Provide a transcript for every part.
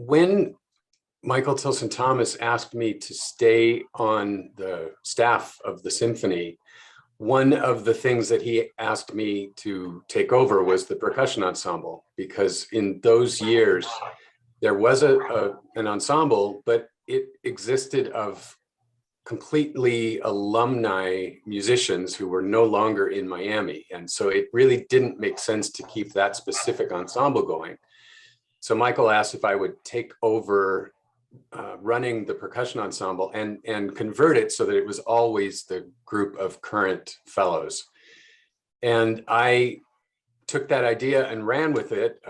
when Michael Tilson Thomas asked me to stay on the staff of the symphony, one of the things that he asked me to take over was the percussion ensemble, because in those years, there was an ensemble, but it existed of completely alumni musicians who were no longer in Miami. And so it really didn't make sense to keep that specific ensemble going. So Michael asked if I would take over running the percussion ensemble and convert it so that it was always the group of current fellows. And I took that idea and ran with it,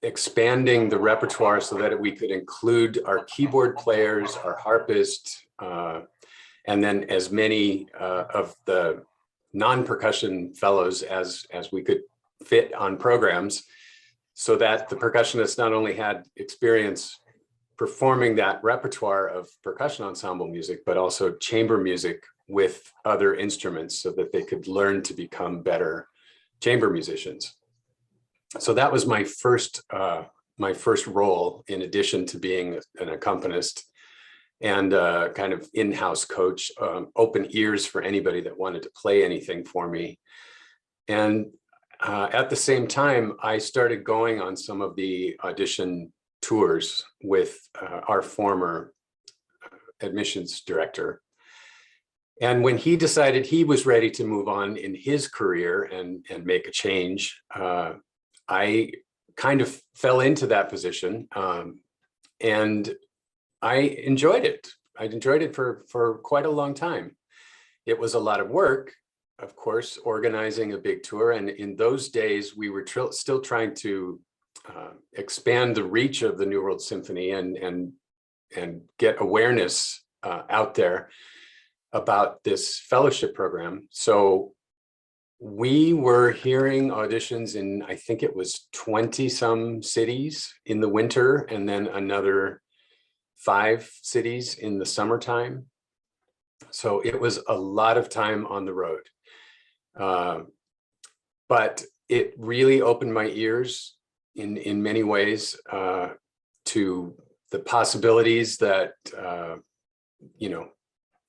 expanding the repertoire so that we could include our keyboard players, our harpist, and then as many of the non-percussion fellows as we could fit on programs, so that the percussionists not only had experience performing that repertoire of percussion ensemble music, but also chamber music with other instruments so that they could learn to become better chamber musicians. So that was my first role, in addition to being an accompanist and kind of in-house coach, open ears for anybody that wanted to play anything for me. And at the same time, I started going on some of the audition tours with our former admissions director. And when he decided he was ready to move on in his career and make a change, I kind of fell into that position, and I enjoyed it. I enjoyed it for quite a long time. It was a lot of work, of course, organizing a big tour. And in those days, we were still trying to expand the reach of the New World Symphony and get awareness out there about this fellowship program. So we were hearing auditions in, I think it was 20 some cities in the winter, and then another 5 cities in the summertime. So it was a lot of time on the road. But it really opened my ears in many ways to the possibilities that,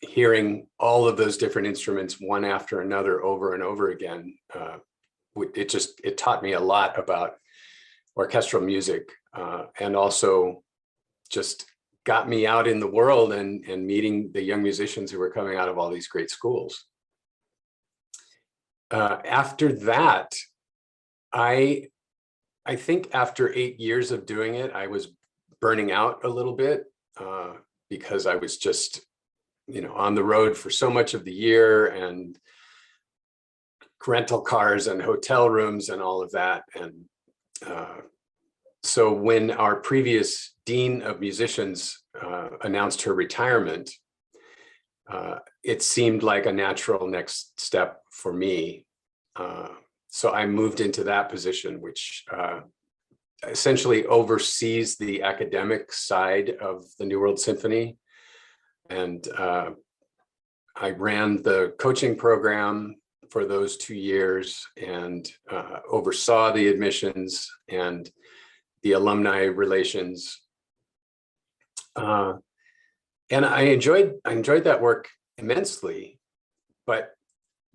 hearing all of those different instruments one after another over and over again, it taught me a lot about orchestral music, and also just got me out in the world and meeting the young musicians who were coming out of all these great schools. After that, I think after 8 years of doing it, I was burning out a little bit, because I was just, on the road for so much of the year, and rental cars and hotel rooms and all of that. And so when our previous dean of musicians announced her retirement, it seemed like a natural next step for me. So I moved into that position, which essentially oversees the academic side of the New World Symphony. And I ran the coaching program for those 2 years, and oversaw the admissions and the alumni relations. And I enjoyed that work immensely. But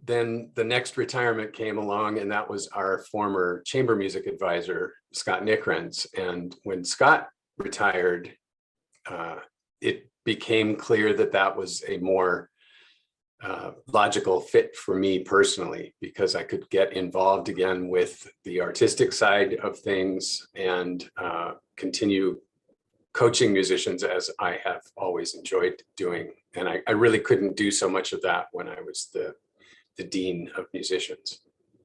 then the next retirement came along, and that was our former chamber music advisor, Scott Nickrens. And when Scott retired, it became clear that that was a more logical fit for me personally, because I could get involved again with the artistic side of things and continue coaching musicians, as I have always enjoyed doing. And I really couldn't do so much of that when I was the dean of musicians.